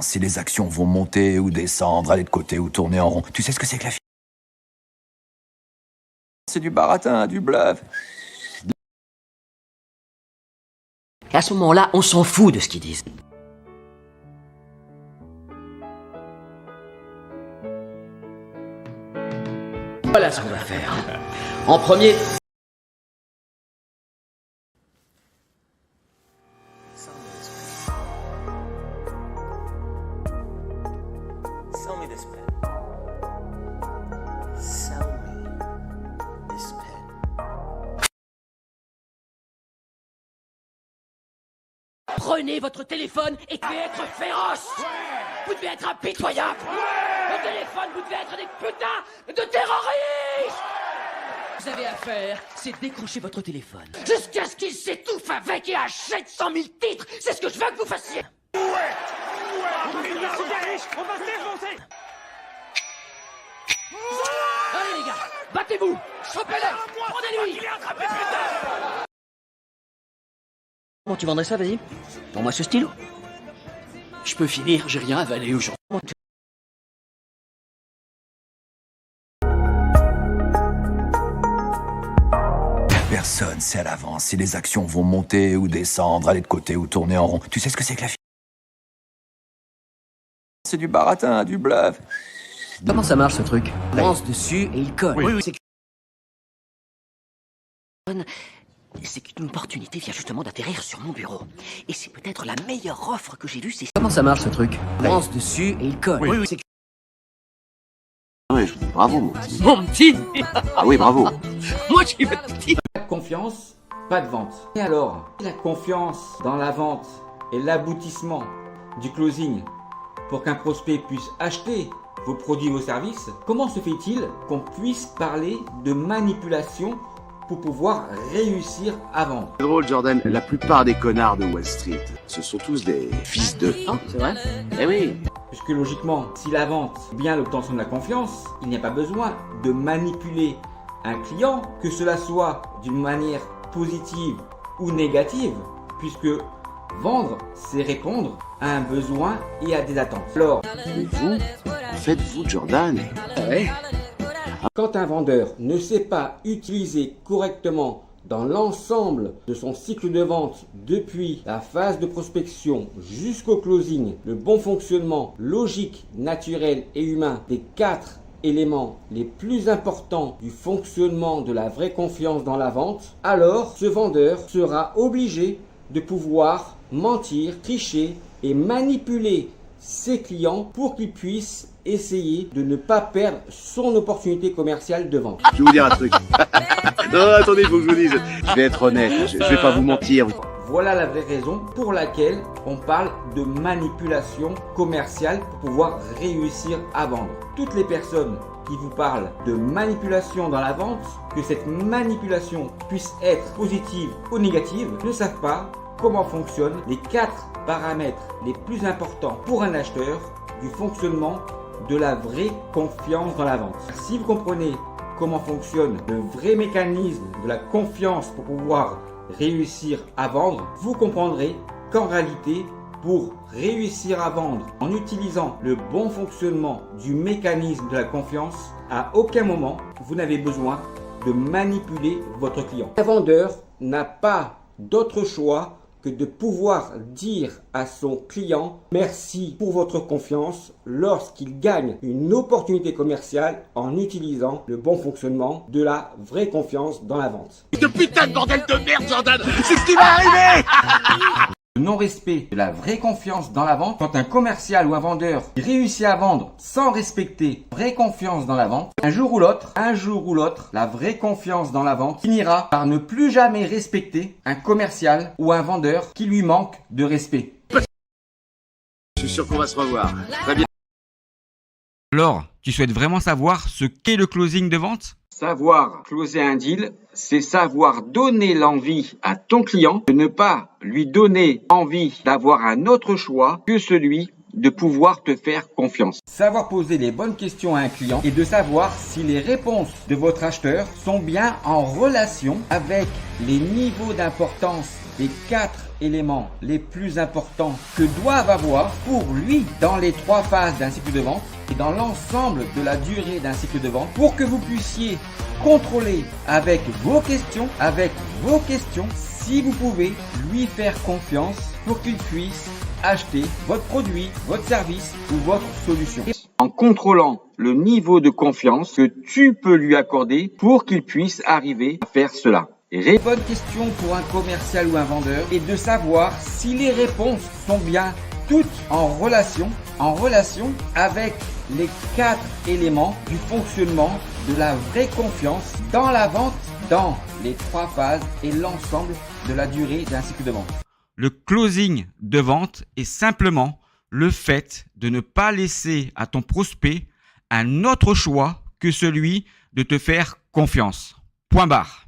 si les actions vont monter ou descendre, aller de côté ou tourner en rond. Tu sais ce que c'est que la finance? C'est du baratin, du bluff. Et à ce moment-là, on s'en fout de ce qu'ils disent. Voilà ce qu'on va faire. En premier... Sell me this pen. Sell me this pen. Prenez votre téléphone et devez être féroce. Vous devez être impitoyable. Au téléphone, vous devez être des putains de terroristes. Vous avez à faire, c'est décrocher votre téléphone. Jusqu'à ce qu'il s'étouffe avec et achète 100 000 titres. C'est ce que je veux que vous fassiez. Allez les gars, battez-vous. Chopez-les. Prenez-lui. Comment tu vendrais ça, vas-y? Pour moi ce stylo. Je peux finir, j'ai rien avalé aujourd'hui. Personne sait à l'avance si les actions vont monter ou descendre, aller de côté ou tourner en rond. Tu sais ce que c'est que la finance? C'est du baratin, du bluff. Comment ça marche ce truc? On lance dessus et il colle. Oui. C'est qu'une opportunité vient justement d'atterrir sur mon bureau. Et c'est peut-être la meilleure offre que j'ai vue. Comment ça marche ce truc? On lance dessus et il colle. Oui. Ouais, bravo, mon petit. Mon petit. Ah oui, bravo. Moi je suis petit. Pas de confiance, pas de vente. Et alors, la confiance dans la vente est l'aboutissement du closing pour qu'un prospect puisse acheter vos produits, vos services. Comment se fait-il qu'on puisse parler de manipulation pour pouvoir réussir à vendre? C'est drôle, Jordan, la plupart des connards de Wall Street, ce sont tous des fils de... C'est vrai? Eh oui. Puisque logiquement, si la vente est bien l'obtention de la confiance, il n'y a pas besoin de manipuler un client, que cela soit d'une manière positive ou négative, puisque vendre, c'est répondre à un besoin et à des attentes. Alors, Mais vous, faites-vous, Jordan? quand un vendeur ne sait pas utiliser correctement dans l'ensemble de son cycle de vente, depuis la phase de prospection jusqu'au closing, le bon fonctionnement logique, naturel et humain des 4 éléments les plus importants du fonctionnement de la vraie confiance dans la vente, alors ce vendeur sera obligé de pouvoir mentir, tricher et manipuler ses clients pour qu'ils puissent essayer de ne pas perdre son opportunité commerciale de vente. Je vais vous dire un truc. Non, attendez, il faut que je vous dise. Je vais être honnête, je vais pas vous mentir. Voilà la vraie raison pour laquelle on parle de manipulation commerciale pour pouvoir réussir à vendre. Toutes les personnes qui vous parlent de manipulation dans la vente, que cette manipulation puisse être positive ou négative, ne savent pas comment fonctionnent les 4 paramètres les plus importants pour un acheteur du fonctionnement de la vraie confiance dans la vente. Si vous comprenez comment fonctionne le vrai mécanisme de la confiance pour pouvoir réussir à vendre, vous comprendrez qu'en réalité, pour réussir à vendre en utilisant le bon fonctionnement du mécanisme de la confiance, à aucun moment vous n'avez besoin de manipuler votre client. Un vendeur n'a pas d'autre choix que de pouvoir dire à son client merci pour votre confiance lorsqu'il gagne une opportunité commerciale en utilisant le bon fonctionnement de la vraie confiance dans la vente. Ce putain de bordel de merde, Jordan, c'est ce qui va arriver. Le non-respect de la vraie confiance dans la vente, quand un commercial ou un vendeur réussit à vendre sans respecter la vraie confiance dans la vente, un jour ou l'autre, la vraie confiance dans la vente finira par ne plus jamais respecter un commercial ou un vendeur qui lui manque de respect. Je suis sûr qu'on va se revoir. Très bien. Alors, tu souhaites vraiment savoir ce qu'est le closing de vente? Savoir closer un deal, c'est savoir donner l'envie à ton client de ne pas lui donner envie d'avoir un autre choix que celui de pouvoir te faire confiance. Savoir poser les bonnes questions à un client et de savoir si les réponses de votre acheteur sont bien en relation avec les niveaux d'importance des 4 éléments les plus importants que doivent avoir pour lui dans les 3 phases d'un cycle de vente et dans l'ensemble de la durée d'un cycle de vente pour que vous puissiez contrôler avec vos questions, si vous pouvez lui faire confiance pour qu'il puisse acheter votre produit, votre service ou votre solution. En contrôlant le niveau de confiance que tu peux lui accorder pour qu'il puisse arriver à faire cela. Bonne question pour un commercial ou un vendeur est de savoir si les réponses sont bien toutes en relation avec les 4 éléments du fonctionnement de la vraie confiance dans la vente, dans les 3 phases et l'ensemble de la durée d'un cycle de vente. Le closing de vente est simplement le fait de ne pas laisser à ton prospect un autre choix que celui de te faire confiance. Point barre.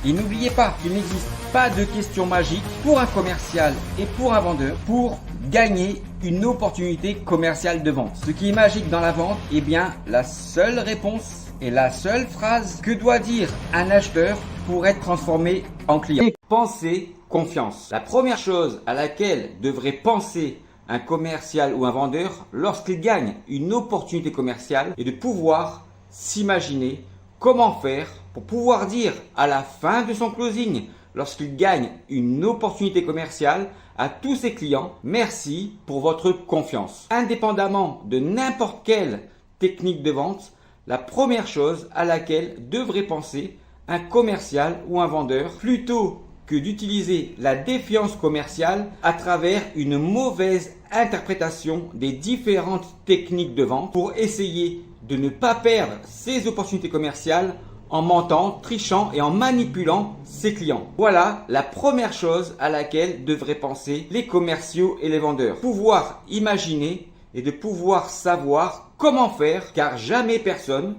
Et n'oubliez pas qu'il n'existe pas de question magique pour un commercial et pour un vendeur pour gagner une opportunité commerciale de vente. Ce qui est magique dans la vente, eh bien, la seule réponse et la seule phrase que doit dire un acheteur pour être transformé en client. Pensez confiance. La première chose à laquelle devrait penser un commercial ou un vendeur lorsqu'il gagne une opportunité commerciale est de pouvoir s'imaginer comment faire pour pouvoir dire à la fin de son closing, lorsqu'il gagne une opportunité commerciale, à tous ses clients, merci pour votre confiance. Indépendamment de n'importe quelle technique de vente, la première chose à laquelle devrait penser un commercial ou un vendeur, plutôt que d'utiliser la défiance commerciale à travers une mauvaise interprétation des différentes techniques de vente pour essayer de ne pas perdre ses opportunités commerciales en mentant, trichant et en manipulant ses clients. Voilà la première chose à laquelle devraient penser les commerciaux et les vendeurs. Pouvoir imaginer et de pouvoir savoir comment faire, car jamais personne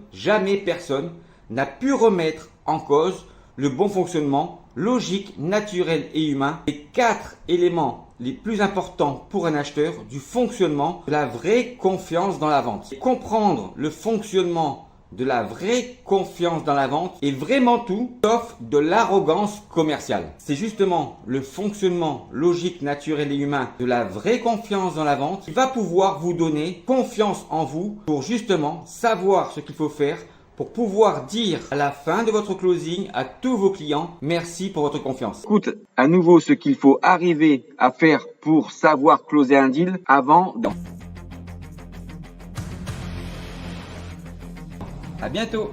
n'a pu remettre en cause le bon fonctionnement logique, naturel et humain, les 4 éléments les plus importants pour un acheteur du fonctionnement de la vraie confiance dans la vente. Comprendre le fonctionnement de la vraie confiance dans la vente est vraiment tout sauf de l'arrogance commerciale. C'est justement le fonctionnement logique, naturel et humain de la vraie confiance dans la vente qui va pouvoir vous donner confiance en vous pour justement savoir ce qu'il faut faire pour pouvoir dire à la fin de votre closing à tous vos clients, merci pour votre confiance. Écoute à nouveau ce qu'il faut arriver à faire pour savoir closer un deal avant. À bientôt.